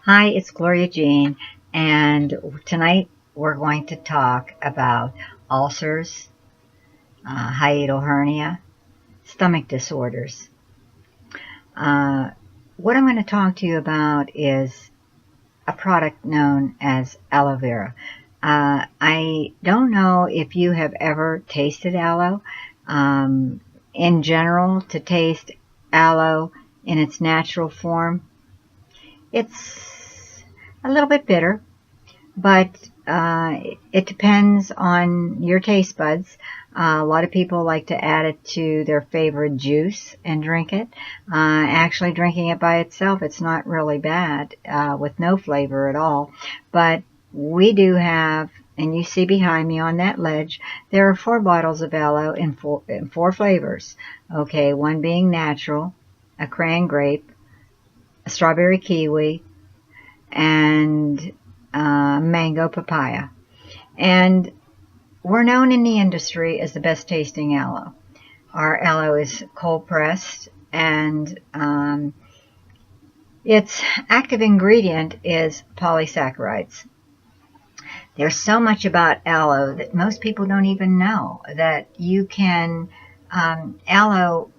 Hi, it's Gloria Jean, and tonight we're going to talk about ulcers, hiatal hernia, stomach disorders. What I'm going to talk to you about is a product known as aloe vera. I don't know if you have ever tasted aloe. In general, to taste aloe in its natural form, it's a little bit bitter, but it depends on your taste buds. A lot of people like to add it to their favorite juice and drink it. Actually, drinking it by itself, it's not really bad with no flavor at all. But we do have, and you see behind me on that ledge, there are 4 bottles of aloe in four flavors. Okay, one being natural, a cran grape, a strawberry kiwi, and mango papaya. And we're known in the industry as the best tasting aloe. Our aloe is cold pressed, and its active ingredient is polysaccharides. There's so much about aloe that most people don't even know that you can, aloe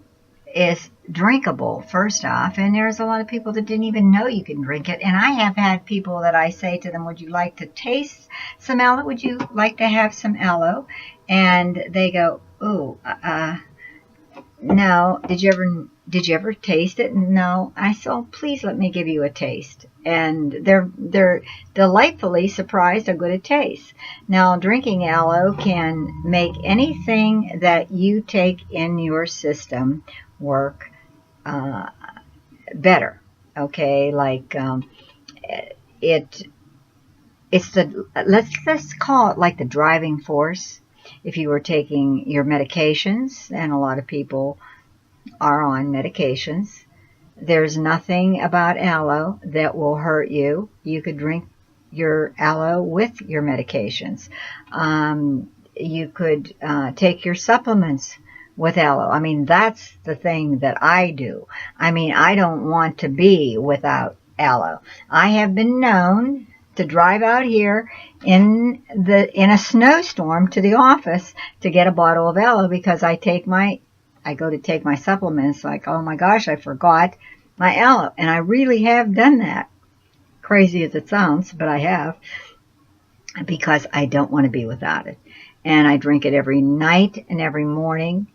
is drinkable, first off, and there's a lot of people that didn't even know you can drink it. And I have had people that I say to them, would you like to taste some aloe? Would you like to have some aloe? And they go, ooh, no. Did you ever taste it? No. I said, oh, please let me give you a taste. And they're delightfully surprised how good it tastes. Now, drinking aloe can make anything that you take in your system work better. Okay, like it's the let's call it like the driving force. If you were taking your medications, and a lot of people are on medications, there's nothing about aloe that will hurt you. You could drink your aloe with your medications. You could take your supplements with aloe. I mean, that's the thing that I do. I mean, I don't want to be without aloe. I have been known to drive out here in a snowstorm to the office to get a bottle of aloe because I go to take my supplements, like, oh my gosh, I forgot my aloe. And I really have done that. Crazy as it sounds, but I have, because I don't want to be without it. And I drink it every night and every morning.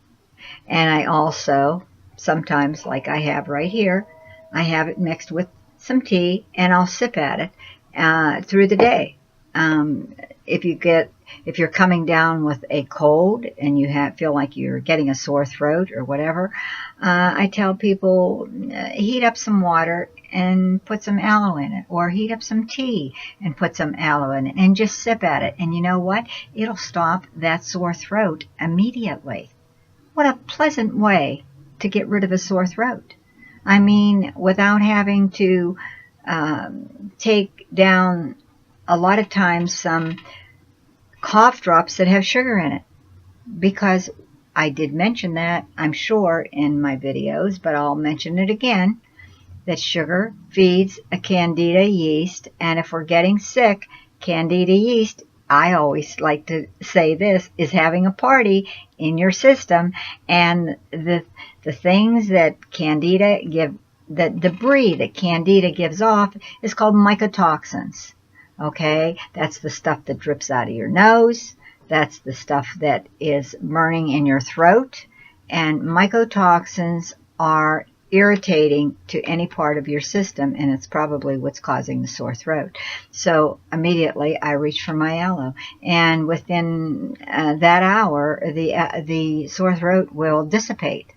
And I also, sometimes, like I have right here, I have it mixed with some tea, and I'll sip at it through the day. If you're coming down with a cold and you feel like you're getting a sore throat or whatever, I tell people, heat up some water and put some aloe in it, or heat up some tea and put some aloe in it, and just sip at it. And you know what? It'll stop that sore throat immediately. What a pleasant way to get rid of a sore throat. I mean, without having to take down, a lot of times, some cough drops that have sugar in it. Because I did mention that, I'm sure, in my videos, but I'll mention it again, that sugar feeds a Candida yeast, and if we're getting sick, Candida yeast, I always like to say this, is having a party in your system. And the things that Candida give, the debris that Candida gives off, is called mycotoxins. Okay, that's the stuff that drips out of your nose. That's the stuff that is burning in your throat. And mycotoxins are irritating to any part of your system, and it's probably what's causing the sore throat. So immediately I reach for my aloe, and within that hour, the sore throat will dissipate.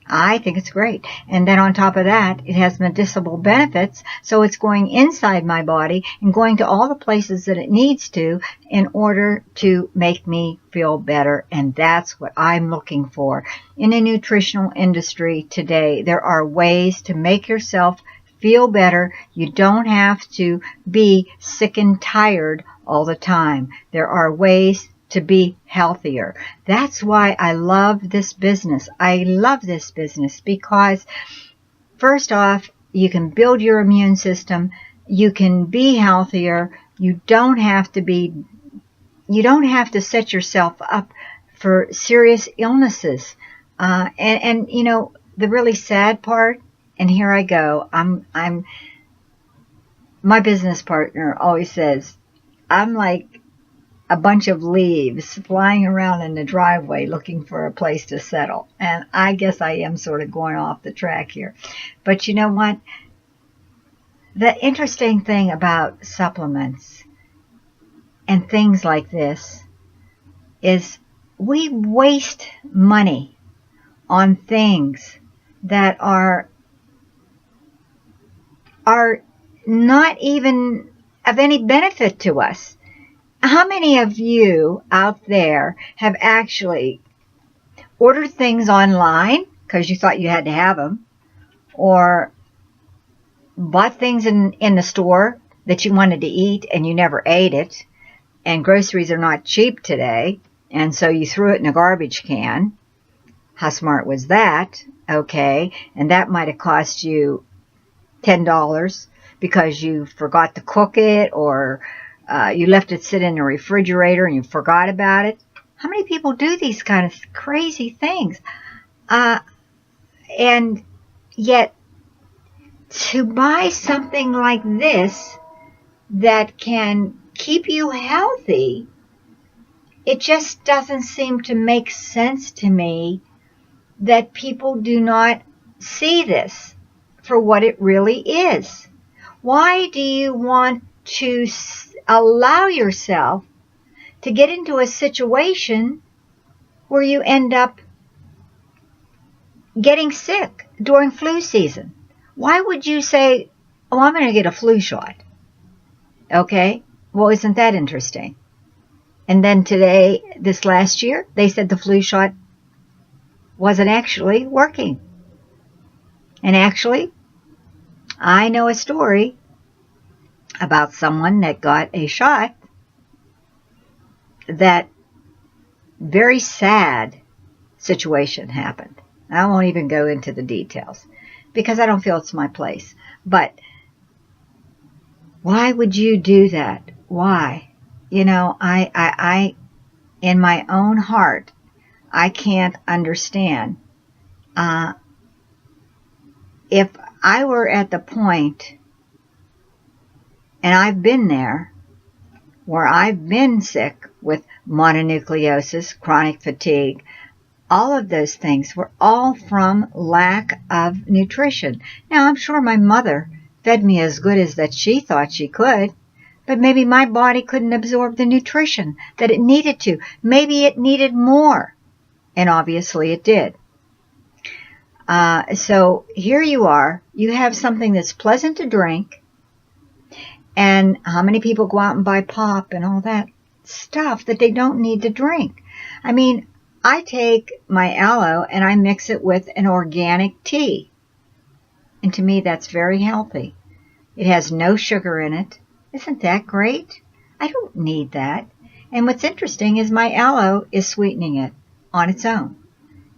I think it's great. And then on top of that, it has medicinal benefits, so it's going inside my body and going to all the places that it needs to in order to make me feel better. And that's what I'm looking for. In the nutritional industry today, there are ways to make yourself feel better. You don't have to be sick and tired all the time. There are ways to be healthier. That's why I love this business. I love this business because, first off, you can build your immune system. you can be healthier. You don't have to set yourself up for serious illnesses. And you know, the really sad part, and here I go, my business partner always says, I'm like a bunch of leaves flying around in the driveway looking for a place to settle. And I guess I am sort of going off the track here. But you know what? The interesting thing about supplements and things like this is we waste money on things that are not even of any benefit to us. How many of you out there have actually ordered things online because you thought you had to have them, or bought things in the store that you wanted to eat and you never ate it, and groceries are not cheap today, and so you threw it in a garbage can? How smart was that? Okay, and that might have cost you $10 because you forgot to cook it, or you left it sit in the refrigerator and you forgot about it. How many people do these kind of crazy things? And yet, to buy something like this that can keep you healthy, it just doesn't seem to make sense to me that people do not see this for what it really is. Why do you want to allow yourself to get into a situation where you end up getting sick during flu season? Why would you say, oh, I'm going to get a flu shot? Okay, well, isn't that interesting? And then today, this last year, they said the flu shot wasn't actually working. And actually, I know a story about someone that got a shot that very sad situation happened. I won't even go into the details because I don't feel it's my place. But why would you do that? Why? You know, I in my own heart, I can't understand. If I were at the point, and I've been there, where I've been sick with mononucleosis, chronic fatigue, all of those things were all from lack of nutrition. Now, I'm sure my mother fed me as good as that she thought she could, but maybe my body couldn't absorb the nutrition that it needed to. Maybe it needed more, and obviously it did. So here you are. You have something that's pleasant to drink, and how many people go out and buy pop and all that stuff that they don't need to drink? I mean, I take my aloe and I mix it with an organic tea. And to me, that's very healthy. It has no sugar in it. Isn't that great? I don't need that. And what's interesting is my aloe is sweetening it on its own.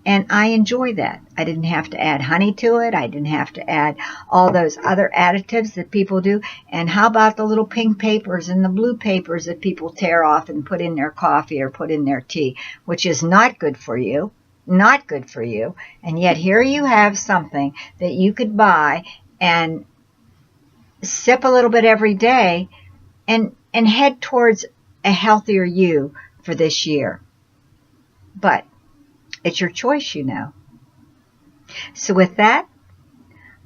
And I enjoy that. I didn't have to add honey to it. I didn't have to add all those other additives that people do. And how about the little pink papers and the blue papers that people tear off and put in their coffee or put in their tea, which is not good for you. Not good for you. And yet here you have something that you could buy and sip a little bit every day and head towards a healthier you for this year. But it's your choice, you know. So with that,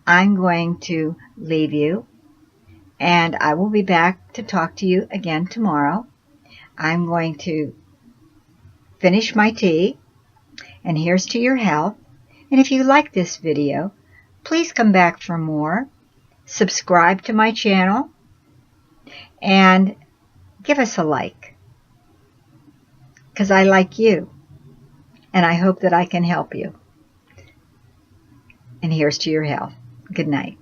I'm going to leave you, and I will be back to talk to you again tomorrow. I'm going to finish my tea, and here's to your health. And if you like this video, please come back for more. Subscribe to my channel, and give us a like, because I like you. And I hope that I can help you. And here's to your health. Good night.